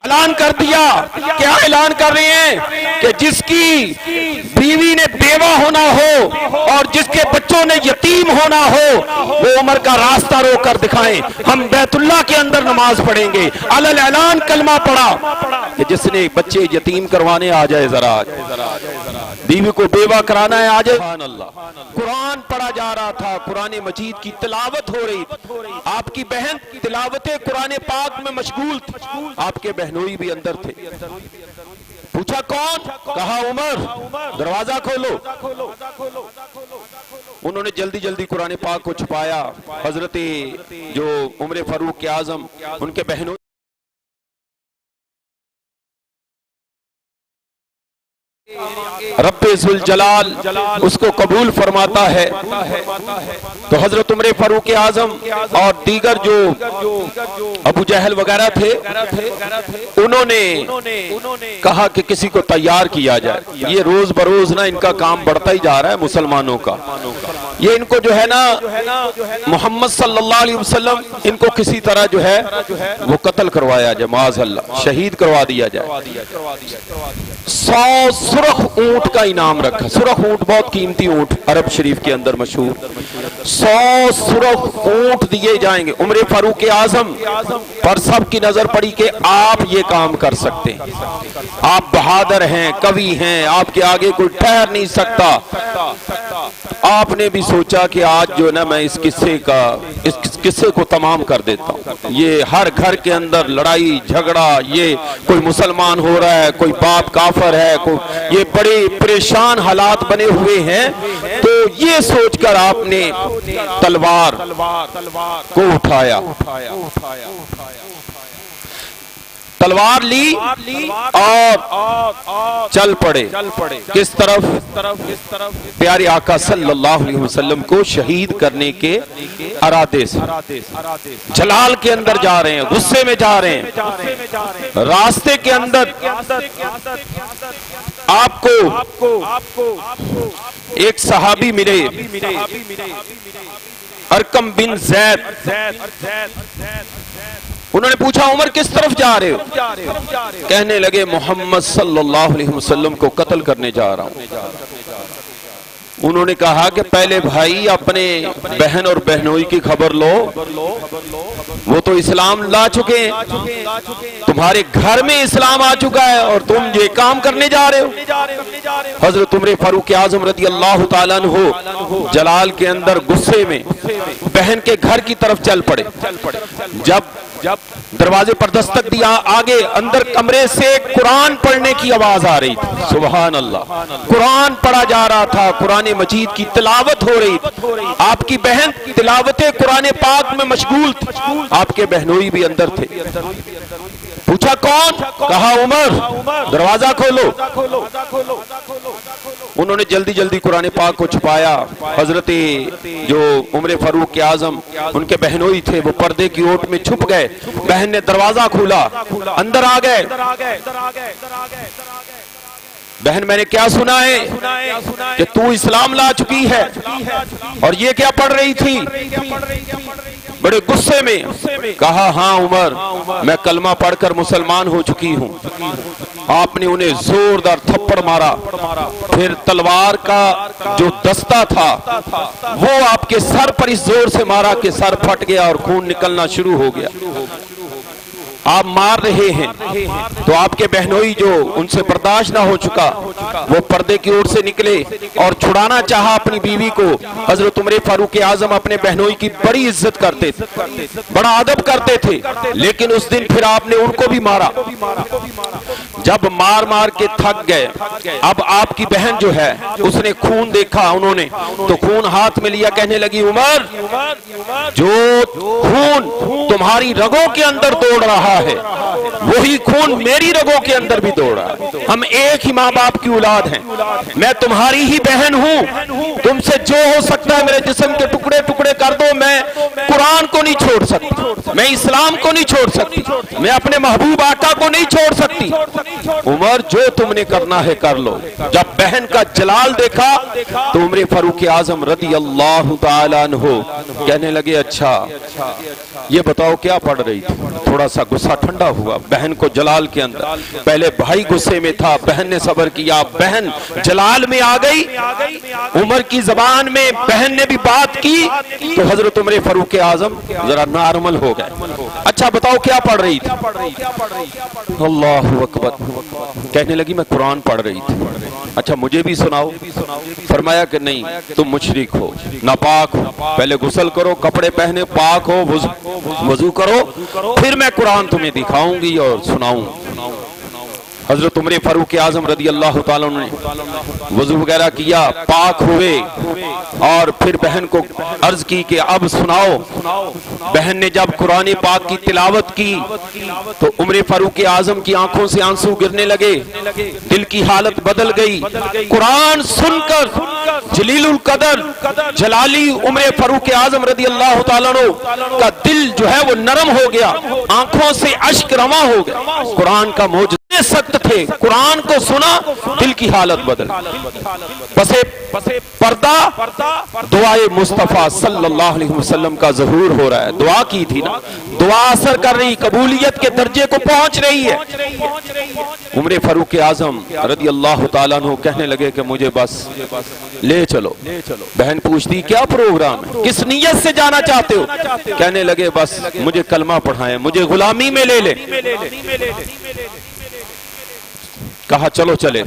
اعلان کر دیا. کیا اعلان کر رہے ہیں کہ جس کی بیوی نے بیوہ ہونا ہو اور جس کے بچوں نے یتیم ہونا ہو وہ عمر کا راستہ رو کر دکھائیں. ہم بیت اللہ کے اندر نماز پڑھیں گے. علل اعلان کلمہ پڑھا کہ جس نے بچے یتیم کروانے آ جائے, ذرا بیوی کو بیوہ کرانا ہے آ جائے. سبحان اللہ. قرآن پڑھا جا رہا تھا, قرآن مجید کی تلاوت ہو رہی تھی. آپ کی بہن تلاوت قرآن پاک میں مشغول تھی, آپ کے بہنوئی بھی اندر تھے. پوچھا کون؟ کہا عمر. دروازہ کھولو. انہوں نے جلدی جلدی قرآن پاک کو چھپایا. حضرت جو عمر فاروق اعظم ان کے بہنوئی رب ذوالجلال اس کو قبول فرماتا ہے. تو حضرت عمر فاروق اعظم اور دیگر جو ابو جہل وغیرہ تھے انہوں نے کہا کہ کسی کو تیار کیا جائے. یہ روز بروز نا ان کا کام بڑھتا ہی جا رہا ہے مسلمانوں کا. یہ ان کو جو ہے نا محمد صلی اللہ علیہ وسلم ان کو کسی طرح جو ہے وہ قتل کروایا جائے, معاذ اللہ شہید کروا دیا جائے. 100 سرخ اونٹ کا انعام رکھا. سرخ اونٹ بہت قیمتی اونٹ عرب شریف کے اندر مشہور. 100 سرخ اونٹ دیے جائیں گے. عمر فاروق اعظم پر سب کی نظر پڑی کہ آپ یہ کام کر سکتے ہیں, آپ بہادر ہیں, قوی ہیں, آپ کے آگے کوئی ٹھہر نہیں سکتا. آپ نے بھی سوچا کہ آج جو نا میں اس قصے کو تمام کر دیتا ہوں. یہ ہر گھر کے اندر لڑائی جھگڑا, یہ کوئی مسلمان ہو رہا ہے, کوئی باپ کافر ہے, یہ بڑے پریشان حالات بنے ہوئے ہیں. تو یہ سوچ کر آپ نے تلوار کو اٹھایا, تلوار لی اور چل پڑے. کس طرف؟ پیارے آقا صلی اللہ علیہ وسلم کو شہید کرنے کے ارادے سے. جلال کے اندر جا رہے ہیں, غصے میں جا رہے ہیں. راستے کے اندر آپ کو ایک صحابی ملے, ارقم بن زید. انہوں نے پوچھا عمر کس طرف جا رہے ہو؟ کہنے لگے محمد صلی اللہ علیہ وسلم کو قتل کرنے جا رہا ہوں. انہوں نے کہا کہ پہلے بھائی اپنے بہن اور بہنوئی کی خبر لو, وہ تو اسلام لا چکے ہیں, تمہارے گھر میں اسلام آ چکا ہے اور تم یہ کام کرنے جا رہے ہو. حضرت عمر فاروق اعظم رضی اللہ تعالیٰ عنہ جلال کے اندر غصے میں بہن کے گھر کی طرف چل پڑے. جب دروازے پر دستک دیا, آگے اندر کمرے سے قرآن پڑھنے کی آواز آ رہی تھی. سبحان اللہ. قرآن پڑھا جا رہا تھا, قرآن مجید کی تلاوت ہو رہی تھی. آپ کی بہن تلاوت قرآن پاک میں مشغول تھی, آپ کے بہنوئی بھی اندر تھے. پوچھا کون؟ کہا عمر. دروازہ کھولو. انہوں نے جلدی جلدی قرآن پاک کو چھپایا. حضرت جو عمر فاروق اعظم ان کے بہنوئی تھے وہ پردے کی اوٹ میں چھپ گئے. بہن نے دروازہ کھولا, اندر آ گئے. بہن میں نے کیا سنا ہے کہ تو اسلام لا چکی ہے, اور یہ کیا پڑھ رہی تھی؟ بڑے غصے میں کہا ہاں عمر, میں کلمہ پڑھ کر مسلمان ہو چکی ہوں. آپ نے انہیں زوردار تھپڑ مارا. پھر تلوار کا جو دستہ تھا وہ آپ کے سر پر اس زور سے مارا کہ سر پھٹ گیا اور خون نکلنا شروع ہو گیا. آپ مار رہے ہیں تو آپ کے بہنوئی جو ان سے برداشت نہ ہو چکا وہ پردے کی اوٹ سے نکلے اور چھڑانا چاہا اپنی بیوی کو. حضرت عمر فاروق اعظم اپنے بہنوئی کی بڑی عزت کرتے تھے, بڑا ادب کرتے تھے, لیکن اس دن پھر آپ نے ان کو بھی مارا. جب مار مار کے تھک گئے, اب آپ کی بہن جو ہے اس نے خون دیکھا انہوں نے, تو خون ہاتھ میں لیا, کہنے لگی عمر جو خون تمہاری رگوں کے اندر دوڑ رہا ہے وہی خون میری رگوں کے اندر بھی دوڑ رہا ہے. ہم ایک ہی ماں باپ کی اولاد ہیں, میں تمہاری ہی بہن ہوں. تم سے جو ہو سکتا ہے میرے جسم کے ٹکڑے ٹکڑے کر دو, میں قرآن کو نہیں چھوڑ سکتی, میں اسلام کو نہیں چھوڑ سکتی, میں اپنے محبوب آقا کو نہیں چھوڑ سکتی. عمر جو تم نے کرنا ہے کر لو. جب بہن کا جلال دیکھا تو عمر فاروق اعظم رضی اللہ تعالیٰ عنہ کہنے لگے اچھا یہ بتاؤ کیا پڑھ رہی تھی. تھوڑا سا غصہ ٹھنڈا ہوا بہن کو جلال کے اندر. پہلے بھائی غصے میں تھا, بہن نے صبر کیا, بہن جلال میں آ گئی, عمر کی زبان میں بہن نے بھی بات کی تو حضرت عمر فاروق اعظم ذرا نارمل ہو گئے. اچھا بتاؤ کیا پڑھ رہی تھی. اللہ اکبر. کہنے لگی میں قرآن پڑھ رہی تھی. اچھا مجھے بھی سناؤ. فرمایا کہ نہیں تم مشرک ہو, ناپاک ہو, پہلے غسل کرو, کپڑے پہنے, پاک ہو, وضو کرو, پھر میں قرآن تمہیں دکھاؤں گی اور سناؤں. حضرت عمر فاروق اعظم رضی اللہ تعالیٰ نے وضو وغیرہ کیا, پاک ہوئے اور پھر بہن کو عرض کی کہ اب سناؤ. بہن نے جب قرآن پاک کی تلاوت کی تو عمر فاروق اعظم کی آنکھوں سے آنسو گرنے لگے, دل کی حالت بدل گئی. قرآن سن کر جلیل القدر جلالی عمر فاروق اعظم رضی اللہ تعالیٰ عنہ کا دل جو ہے وہ نرم ہو گیا, آنکھوں سے اشک رواں ہو گیا. قرآن کا معجزہ سخت تھے, قرآن کو سنا دل کی حالت بدل. پسے پردہ دعائے مصطفیٰ صلی اللہ علیہ وسلم کا ظہور ہو رہا ہے. دعا کی تھی نا, دعا اثر کر رہی, قبولیت کے درجے کو پہنچ رہی ہے. عمر فاروق اعظم رضی اللہ تعالیٰ عنہ کہنے لگے کہ مجھے بس لے چلو. بہن پوچھتی کیا پروگرام ہے, کس نیت سے جانا چاہتے ہو. کہنے لگے بس مجھے کلمہ پڑھائیں, مجھے غلامی میں لے لیں. کہا چلو چلے,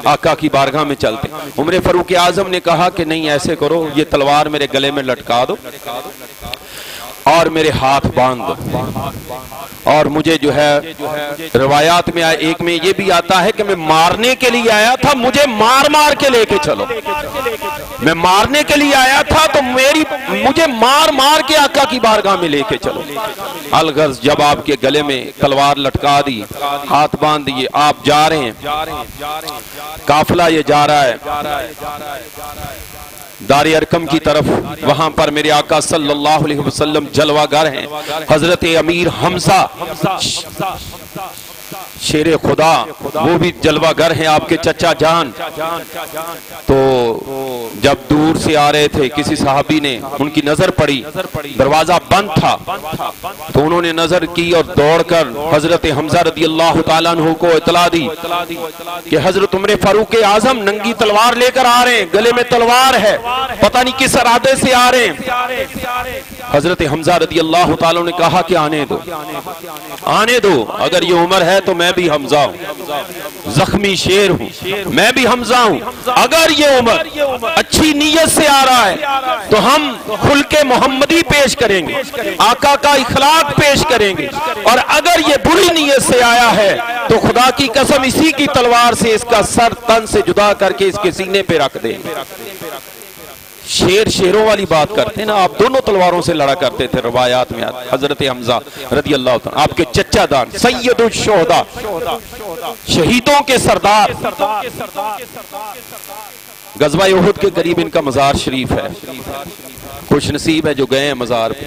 آقا کی بارگاہ میں چلتے. عمر فاروق اعظم نے کہا کہ نہیں ایسے کرو, یہ تلوار میرے گلے میں لٹکا دو اور میرے ہاتھ باندھ دو. اور مجھے جو ہے روایات میں ایک میں یہ بھی آتا ہے کہ میں مارنے کے لیے آیا تھا, مجھے مار مار کے لے کے چلو. میں مارنے کے لیے آیا تھا تو مجھے مار مار کے آقا کی بارگاہ میں لے کے چلو. الغرض جب آپ کے گلے میں تلوار لٹکا دی, ہاتھ باندھ دیے, آپ جا رہے ہیں, قافلہ یہ جا رہا ہے دار ارقم کی طرف. وہاں پر میرے آقا صلی اللہ علیہ وسلم جلوہ گر ہیں. حضرت امیر حمزہ شیر خدا وہ بھی جلوہ گر ہیں, آپ کے چچا جان. تو جب دور سے آ رہے تھے کسی صحابی نے ان کی نظر پڑی, دروازہ بند تھا, تو انہوں نے نظر کی اور دوڑ کر حضرت حمزہ رضی اللہ تعالیٰ عنہ کو اطلاع دی کہ حضرت عمر فاروق اعظم ننگی تلوار لے کر آ رہے ہیں, گلے میں تلوار ہے, پتہ نہیں کس ارادے سے آ رہے ہیں. حضرت حمزہ رضی اللہ تعالیٰ نے کہا کہ آنے دو, آنے دو, اگر یہ عمر ہے تو میں بھی حمزہ ہوں, زخمی شیر ہوں, میں بھی حمزہ ہوں. اگر یہ عمر اچھی نیت سے آ رہا ہے تو ہم خلق محمدی پیش کریں گے, آقا کا اخلاق پیش کریں گے, اور اگر یہ بری نیت سے آیا ہے تو خدا کی قسم اسی کی تلوار سے اس کا سر تن سے جدا کر کے اس کے سینے پہ رکھ دیں گے. شیر شیروں والی بات کرتے ہیں نا, آپ دونوں تلواروں سے لڑا کرتے تھے. روایات میں حضرت حمزہ رضی اللہ تعالیٰ آپ کے چچا دان, سید الشہداء, شہیدوں کے سردار. غزوہ احد کے قریب ان کا مزار شریف ہے. خوش نصیب ہے جو گئے ہیں مزار پہ.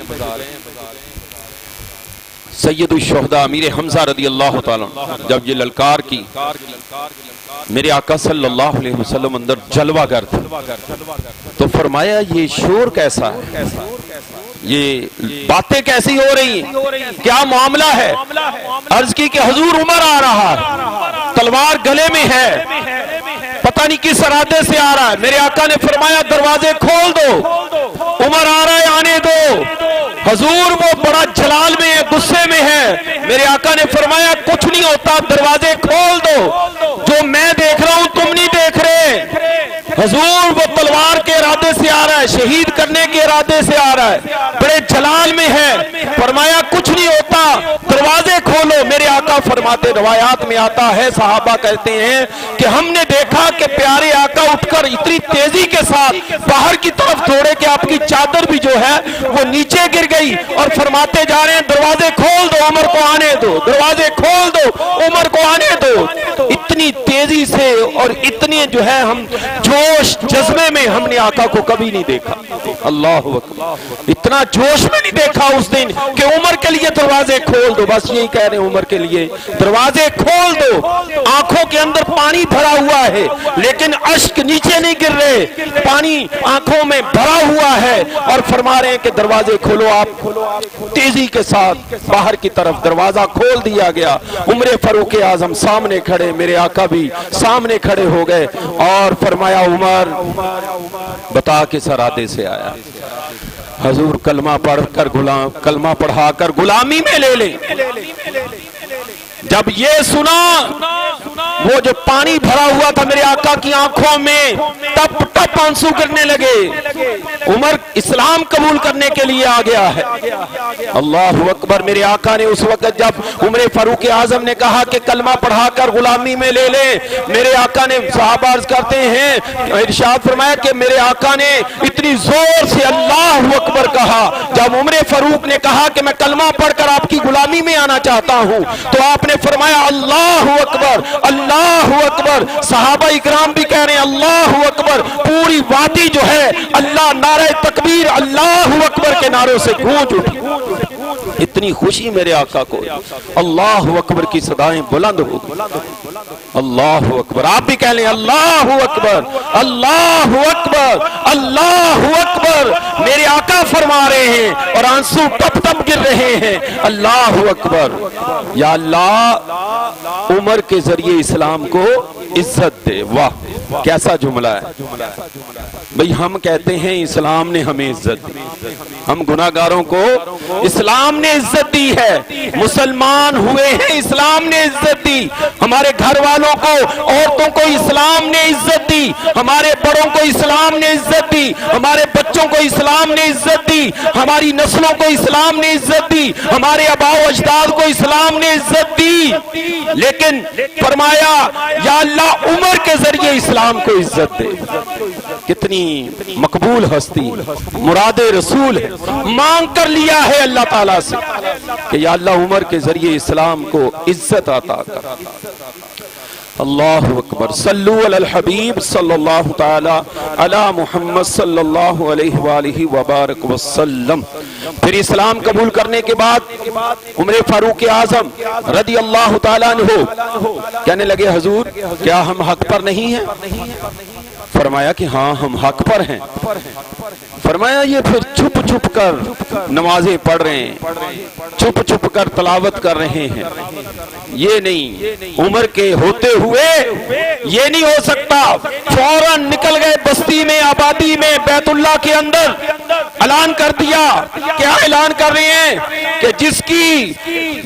سید الشہداء امیر حمزہ رضی اللہ تعالیٰ جب یہ للکار کی, میرے آقا صلی اللہ علیہ وسلم اندر جلوہ گر تھا, تو فرمایا یہ شور کیسا ہے, یہ باتیں کیسی ہو رہی ہیں, کیا معاملہ ہے. عرض کی کہ حضور عمر آ رہا ہے, تلوار گلے میں ہے, پتہ نہیں کس ارادے سے آ رہا ہے. میرے آقا نے فرمایا دروازے کھول دو, عمر آ رہا ہے آنے دو. حضور وہ بڑا جلال میں ہے, غصے میں ہے. میرے آقا نے فرمایا کچھ نہیں ہوتا, دروازے کھول دو, جو میں دیکھ رہا ہوں تم نہیں دیکھ رہے. حضور وہ تلوار کے ارادے سے آ رہا ہے, شہید کرنے کے ارادے سے آ رہا ہے, بڑے جلال میں ہے. فرمایا کچھ نہیں ہوتا, دروازے کھولو. میرے آقا فرماتے, روایات میں آتا ہے صحابہ کہتے ہیں کہ ہم نے دیکھا کہ پیارے آقا اٹھ کر اتنی تیزی کے ساتھ باہر کی طرف دوڑے کہ آپ کی چادر بھی جو ہے وہ نیچے گر گئی, اور فرماتے جا رہے ہیں دروازے کھول دو, عمر کو آنے دو, دروازے کھول دو, عمر کو آنے دو. اتنی تیز تیزی سے اور اتنے جو ہے ہم جوش جذبے میں ہم نے آقا کو کبھی نہیں دیکھا. اللہ اکبر, اتنا جوش میں نہیں دیکھا اس دن کہ عمر کے لیے دروازے کھول دو. بس یہی کہہ رہے ہیں, عمر کے لیے دروازے کھول دو. آنکھوں کے اندر پانی بھرا ہوا ہے لیکن اشک نیچے نہیں گر رہے, پانی آنکھوں میں بھرا ہوا ہے, اور فرما رہے ہیں کہ دروازے کھولو. آپ تیزی کے ساتھ باہر کی طرف دروازہ کھول دیا گیا. عمر فاروق اعظم سامنے کھڑے, میرے آقا بھی سامنے کھڑے ہو گئے اور فرمایا عمر بتا کس ارادے سے آیا؟ حضور کلمہ پڑھا کر غلامی میں لے لیں. جب یہ سنا وہ جو پانی بھرا ہوا تھا میرے آقا کی آنکھوں میں ٹپ ٹپ آنسو گرنے لگے. عمر اسلام قبول کرنے کے لیے آ گیا ہے. اللہ اکبر. میرے آقا نے اس وقت جب عمر فاروق اعظم نے کہا کہ کلمہ پڑھا کر غلامی میں لے لیں, میرے آقا نے صحابہ عرض کرتے ہیں, ارشاد فرمایا کہ میرے آقا نے اتنی زور سے اللہ اکبر کہا. جب عمر فاروق نے کہا کہ میں کلمہ پڑھ کر آپ کی غلامی میں آنا چاہتا ہوں تو آپ نے فرمایا اللہ اکبر اللہ اکبر. صحابہ اکرام بھی کہہ رہے ہیں اللہ اکبر. پوری وادی جو ہے اللہ نعرہ تکبیر اللہ اکبر کے نعروں سے گونج اٹھی. اتنی خوشی میرے آقا کو. اللہ اکبر کی صدائیں بلند ہو گئی. اللہ اکبر. آپ بھی کہہ لیں اللہ اکبر اللہ اکبر اللہ اکبر. میرے آقا فرما رہے ہیں اور آنسو ٹپ ٹپ گر رہے ہیں. اللہ اکبر. یا اللہ عمر کے ذریعے اسلام کو عزت دے. واہ کیسا جملہ ہے بھئی. ہم کہتے ہیں اسلام نے ہمیں عزت دی, ہم گناہگاروں کو اسلام نے عزت دی ہے. مسلمان ہوئے ہیں اسلام نے عزت دی. ہمارے گھر والوں کو عورتوں کو اسلام نے عزت دی, ہمارے بڑوں کو اسلام نے عزت دی, ہمارے بچوں کو اسلام نے عزت دی, ہماری نسلوں کو اسلام نے عزت دی, ہمارے آباء و اجداد کو اسلام نے عزت دی. لیکن فرمایا یا اللہ عمر کے ذریعے اسلام کو عزت دے. کتنی مقبول ہستی, مراد رسول ہے. مانگ کر لیا ہے اللہ تعالیٰ سے کہ یا اللہ عمر کے ذریعے اسلام کو عزت عطا کر. اللہ اکبر. صلو علی الحبیب صلی اللہ تعالی علی محمد صلی اللہ علیہ وآلہ وبارک وسلم. پھر اسلام قبول کرنے کے بعد عمر فاروق اعظم رضی اللہ تعالیٰ عنہ کہنے لگے حضور کیا ہم حق پر نہیں ہیں؟ فرمایا کہ ہاں ہم حق پر ہیں. فرمایا یہ پھر چھپ چھپ کر نمازیں پڑھ رہے ہیں, چھپ چھپ کر تلاوت کر رہے ہیں. یہ نہیں, عمر کے ہوتے ہوئے یہ نہیں ہو سکتا. فوراً نکل گئے بستی میں, آبادی میں, بیت اللہ کے اندر اعلان کر دیا. کیا اعلان کر رہے ہیں کہ جس کی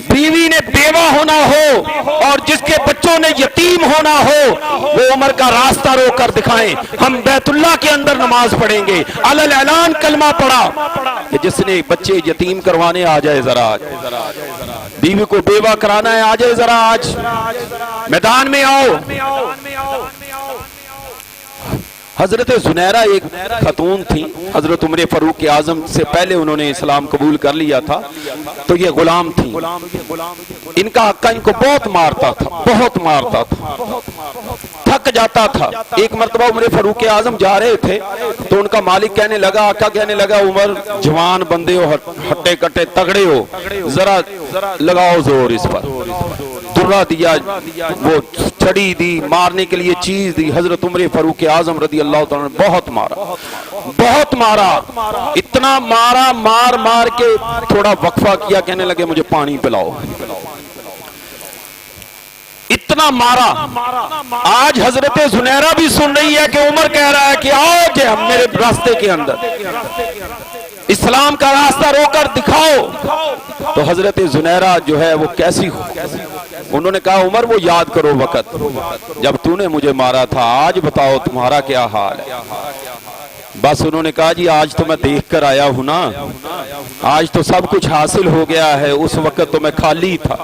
بیوی نے بیوہ ہونا ہو اور جس کے بچوں نے یتیم ہونا ہو وہ عمر کا راستہ روک کر دکھائیں, ہم بیت اللہ کے اندر نماز پڑھیں گے. علل اعلان کلمہ پڑھا کہ جس نے بچے یتیم کروانے آ جائے ذرا, بیوی کو بیوہ کرانا ہے آ جائے ذرا, آج میدان میں آؤ. حضرت زنیرہ ایک خاتون تھی, حضرت عمر فاروق اعظم سے پہلے انہوں نے اسلام قبول کر لیا تھا, تو یہ غلام تھی. ان کا آقا ان کو بہت مارتا تھا, بہت مارتا تھا, تھک جاتا تھا. ایک مرتبہ عمر فاروق اعظم جا رہے تھے تو ان کا مالک کہنے لگا, آقا کہنے لگا عمر جوان بندے ہو, ہٹے کٹے تگڑے ہو, ذرا لگاؤ زور اس پر. درہ دیا, وہ چھڑی دی, مارنے کے لیے چیز دی. حضرت عمر فاروق اعظم رضی اللہ تعالیٰ نے بہت مارا, بہت مارا, اتنا مارا, مار کے تھوڑا وقفہ کیا, کہنے لگے مجھے پانی پلاؤ. اتنا مارا. آج حضرت زنیرہ بھی سن رہی ہے کہ عمر کہہ رہا ہے کہ آؤ کہ ہم میرے راستے کے اندر اسلام کا راستہ رو کر دکھاؤ. تو حضرت زنیرہ جو ہے وہ کیسی ہو, انہوں نے کہا عمر وہ یاد کرو وقت جب تو نے مجھے مارا تھا, آج بتاؤ تمہارا کیا حال ہے. بس انہوں نے کہا جی آج تو میں دیکھ کر آیا ہوں نا, آج تو سب کچھ حاصل ہو گیا ہے, اس وقت تو میں خالی تھا.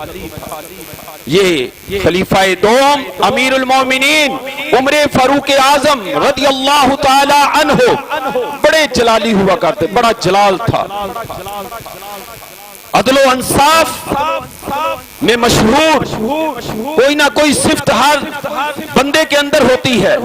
یہ خلیفہ دوم امیر المومنین عمر فاروق اعظم رضی اللہ تعالی عنہ بڑے جلالی ہوا کرتے, بڑا جلال تھا. عدل و انصاف میں مشہور کوئی نہ کوئی صفت ہر بندے کے اندر ہوتی ہے.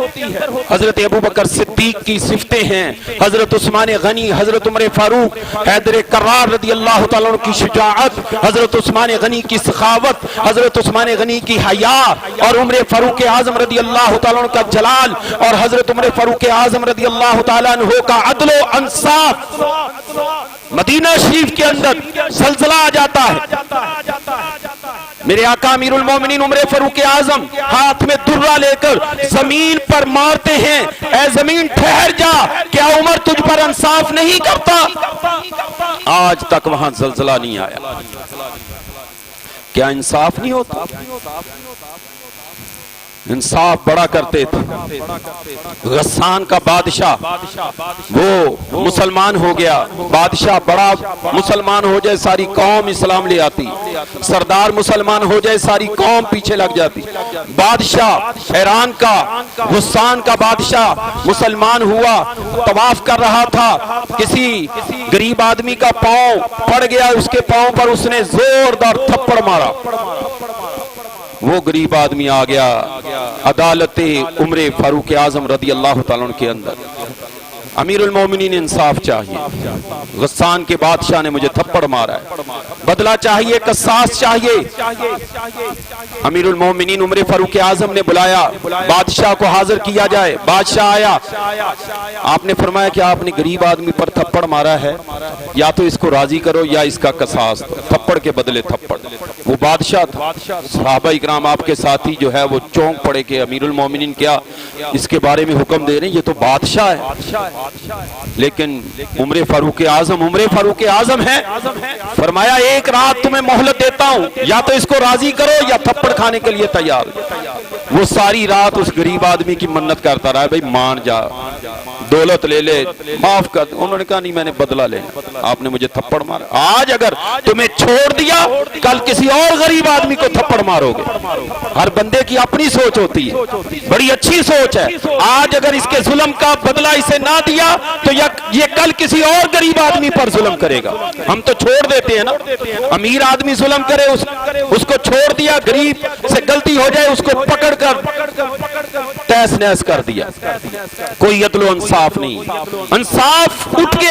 حضرت ابوبکر صدیق کی صفتیں ہیں, حضرت عثمان غنی, حضرت عمر فاروق, حیدر کرار رضی اللہ تعالیٰ عنہ کی شجاعت, حضرت عثمان غنی کی سخاوت, حضرت عثمان غنی کی حیا, اور عمر فاروق اعظم رضی اللہ تعالیٰ عنہ کا جلال, اور حضرت عمر فاروق اعظم رضی اللہ تعالیٰ عنہ کا عدل و انصاف. مدینہ شریف کے اندر زلزلہ آ جاتا ہے, میرے آقا امیر المومنین عمر فاروق اعظم ہاتھ میں درہ لے کر زمین پر مارتے ہیں, اے زمین ٹھہر جا, کیا عمر تجھ پر انصاف نہیں کرتا؟ آج تک وہاں زلزلہ نہیں آیا. کیا انصاف نہیں ہوتا؟ انصاف بڑا کرتے تھے. غسان کا بادشاہ وہ مسلمان ہو گیا, بادشاہ بڑا مسلمان ہو جائے ساری قوم اسلام لے آتی, سردار مسلمان ہو جائے ساری قوم پیچھے لگ جاتی. بادشاہ ایران کا غسان کا بادشاہ مسلمان ہوا, طواف کر رہا تھا, کسی غریب آدمی کا پاؤں پڑ گیا, اس کے پاؤں پر اس نے زوردار تھپڑ مارا. وہ غریب آدمی آ گیا عدالت عمر فاروق اعظم رضی اللہ تعالیٰ عنہ کے اندر. امیر المومنین انصاف چاہیے, غسان کے بادشاہ نے مجھے تھپڑ مارا ہے, بدلہ چاہیے, قصاص چاہیے. امیر المومنین عمر فاروق اعظم نے بلایا, بادشاہ کو حاضر کیا جائے. بادشاہ آیا, آپ نے فرمایا کہ آپ نے غریب آدمی پر تھپڑ مارا ہے, یا تو اس کو راضی کرو یا اس کا قصاص دو. تھپڑ کے بدلے تھپڑ. وہ بادشاہ تھا, صحابہ اکرام آپ کے ساتھی جو ہے وہ چونک پڑے کہ امیر المومنین کیا اس کے بارے میں حکم دے رہے ہیں, یہ تو بادشاہ ہے. لیکن عمر فاروق اعظم ہے. فرمایا ایک رات تمہیں مہلت دیتا ہوں, یا تو اس کو راضی کرو یا تھپڑ کھانے کے لیے تیار. وہ ساری رات اس غریب آدمی کی منت کرتا رہا, بھائی مان جا, دولت لے لے, معاف کر. انہوں نے کہا نہیں, میں نے بدلہ لینا, آپ نے مجھے تھپڑ مارا, آج اگر تمہیں چھوڑ دیا کل کسی اور غریب آدمی کو تھپڑ مارو گے. ہر بندے کی اپنی سوچ ہوتی ہے, بڑی اچھی سوچ ہے. آج اگر اس کے ظلم کا بدلہ اسے نہ دیا تو یہ کل کسی اور غریب آدمی پر ظلم کرے گا. ہم تو چھوڑ دیتے ہیں نا, امیر آدمی ظلم کرے اس کو چھوڑ دیا, غریب سے غلطی ہو جائے اس کو پکڑ کر تیس نیس کر دیا. کوئی عدل و انصاف نہیں. انصاف اٹھ کے